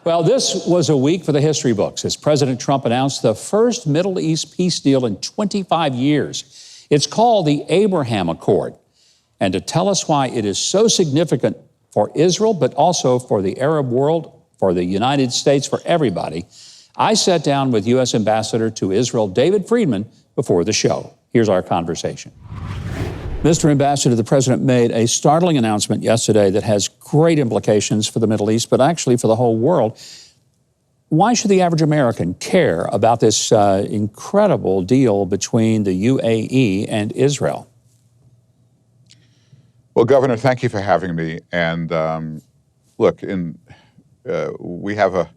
Well, this was a week for the history books as President Trump announced the first Middle East peace deal in 25 years. It's called the Abraham Accord. And to tell us why it is so significant for Israel, but also for the Arab world, for the United States, for everybody, I sat down with U.S. Ambassador to Israel, David Friedman, before the show. Here's our conversation. Mr. Ambassador, the President made a startling announcement yesterday that has great implications for the Middle East, but actually for the whole world. Why should the average American care about this incredible deal between the UAE and Israel? Well, Governor, thank you for having me. And look, we have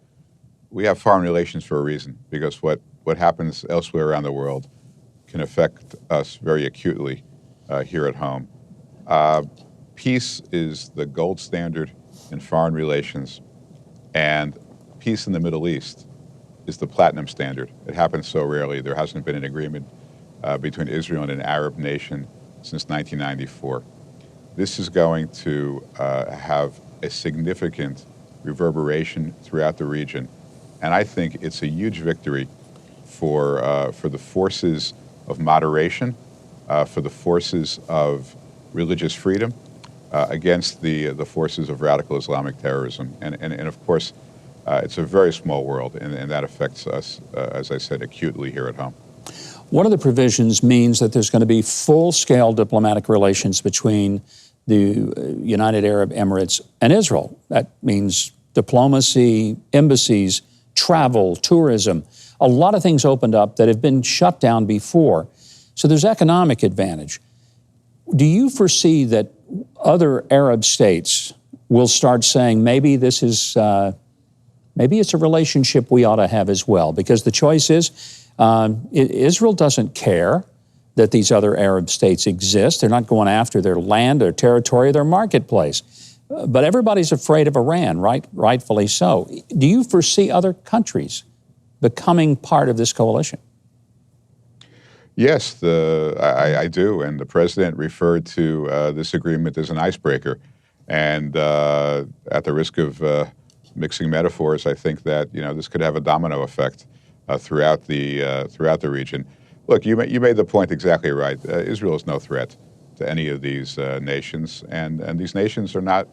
foreign relations for a reason, because what happens elsewhere around the world can affect us very acutely here at home. Peace is the gold standard in foreign relations, and peace in the Middle East is the platinum standard. It happens so rarely. There hasn't been an agreement between Israel and an Arab nation since 1994. This is going to have a significant reverberation throughout the region, and I think it's a huge victory for the forces of moderation, for the forces of religious freedom against the forces of radical Islamic terrorism. And of course, it's a very small world, and that affects us, as I said, acutely here at home. One of the provisions means that there's going to be full-scale diplomatic relations between the United Arab Emirates and Israel. That means diplomacy, embassies, travel, tourism. A lot of things opened up that have been shut down before. So there's economic advantage. Do you foresee that other Arab states will start saying maybe this is, maybe it's a relationship we ought to have as well? Because the choice is Israel doesn't care that these other Arab states exist. They're not going after their land, their territory, their marketplace. But everybody's afraid of Iran, rightfully so. Do you foresee other countries becoming part of this coalition? Yes, I do, and the President referred to this agreement as an icebreaker. And at the risk of mixing metaphors, I think that this could have a domino effect throughout the region. Look, you made the point exactly right. Israel is no threat to any of these nations, and these nations are not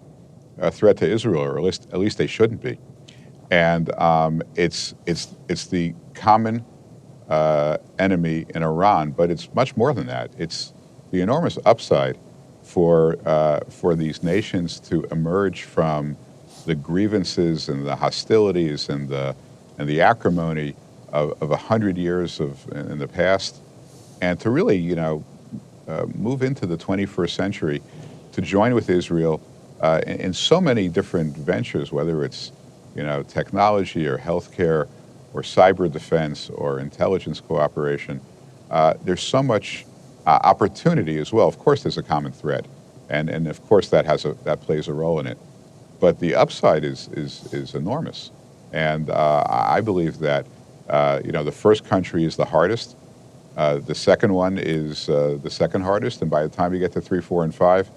a threat to Israel, or at least they shouldn't be. And it's the common enemy in Iran, but it's much more than that. It's the enormous upside for these nations to emerge from the grievances and the hostilities and the acrimony of 100 years in the past, and to really move into the 21st century, to join with Israel in so many different ventures, whether it's technology or healthcare or cyber defense or intelligence cooperation. There's so much opportunity as well. Of course, there's a common threat, and of course that plays a role in it. But the upside is enormous, and I believe that the first country is the hardest. The second one is the second hardest, and by the time you get to 3, 4, and 5,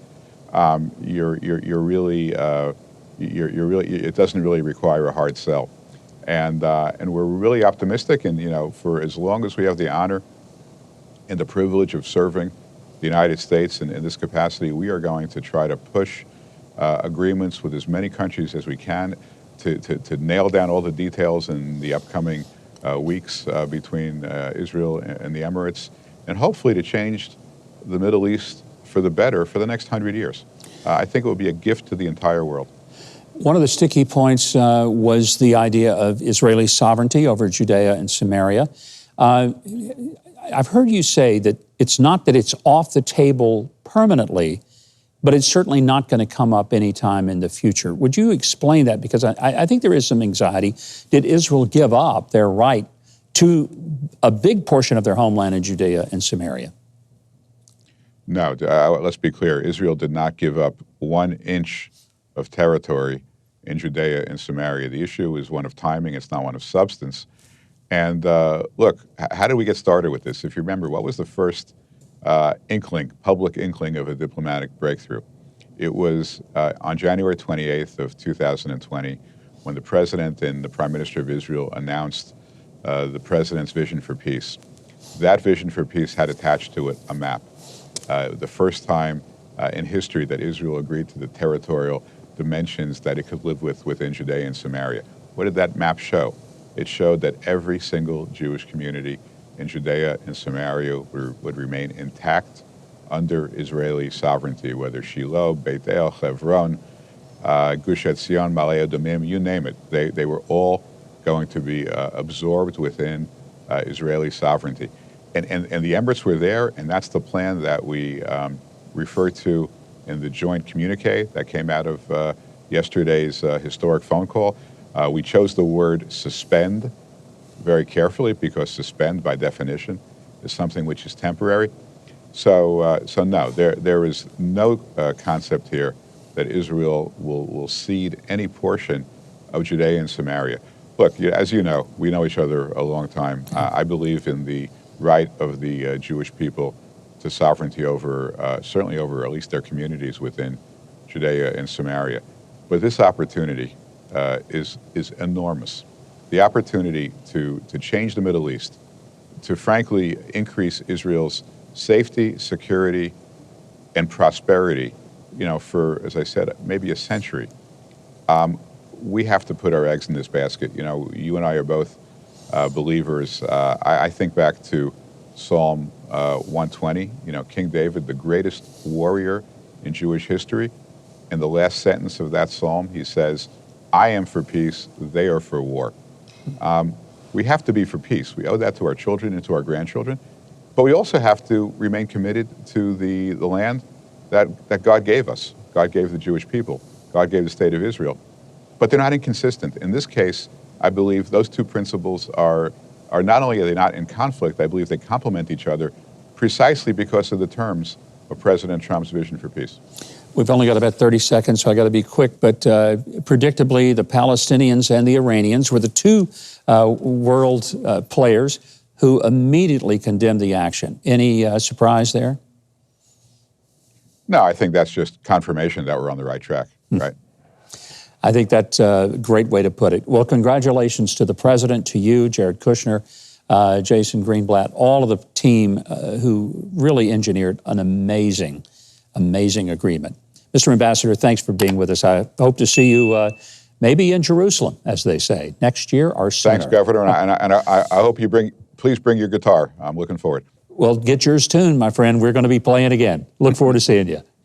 you're really it doesn't really require a hard sell. And we're really optimistic, and for as long as we have the honor and the privilege of serving the United States in this capacity, we are going to try to push agreements with as many countries as we can to nail down all the details in the upcoming weeks between Israel and the Emirates, and hopefully to change the Middle East for the better for the next 100 years. I think it will be a gift to the entire world. One of the sticky points was the idea of Israeli sovereignty over Judea and Samaria. I've heard you say that it's not that it's off the table permanently, but it's certainly not going to come up anytime in the future. Would you explain that? Because I think there is some anxiety. Did Israel give up their right to a big portion of their homeland in Judea and Samaria? No, let's be clear. Israel did not give up 1 inch of territory in Judea and Samaria. The issue is one of timing. It's not one of substance. And look, how did we get started with this? If you remember, what was the first public inkling of a diplomatic breakthrough? It was on January 28th of 2020, when the President and the Prime Minister of Israel announced the President's vision for peace. That vision for peace had attached to it a map. The first time in history that Israel agreed to the territorial dimensions that it could live within Judea and Samaria. What did that map show? It showed that every single Jewish community in Judea and Samaria would remain intact under Israeli sovereignty, whether Shiloh, Beit El, Hebron, Gush Etzion, Ma'ale Adumim, you name it. They were all going to be absorbed within Israeli sovereignty. And the Emirates were there, and that's the plan that we refer to in the joint communique that came out of yesterday's historic phone call. We chose the word suspend very carefully because suspend, by definition, is something which is temporary. So no, there is no concept here that Israel will cede any portion of Judea and Samaria. Look, as you know, we know each other a long time. I believe in the right of the Jewish people to sovereignty over, certainly over at least their communities within Judea and Samaria. But this opportunity is enormous. The opportunity to change the Middle East, to frankly increase Israel's safety, security, and prosperity, for, as I said, maybe a century. We have to put our eggs in this basket. You and I are both believers. I think back to Psalm 120, King David, the greatest warrior in Jewish history. In the last sentence of that psalm, he says, I am for peace, they are for war. We have to be for peace. We owe that to our children and to our grandchildren. But we also have to remain committed to the land that God gave us. God gave the Jewish people. God gave the state of Israel. But they're not inconsistent. In this case, I believe those two principles are not only are they not in conflict, I believe they complement each other precisely because of the terms of President Trump's vision for peace. We've only got about 30 seconds, so I got to be quick, but predictably, the Palestinians and the Iranians were the two world players who immediately condemned the action. Any surprise there? No, I think that's just confirmation that we're on the right track, right? I think that's a great way to put it. Well, congratulations to the president, to you, Jared Kushner, Jason Greenblatt, all of the team who really engineered an amazing agreement. Mr. Ambassador, thanks for being with us. I hope to see you maybe in Jerusalem, as they say, next year or sooner. Thanks, Governor, and I hope you please bring your guitar. I'm looking forward. Well, get yours tuned, my friend. We're going to be playing again. Look forward to seeing you.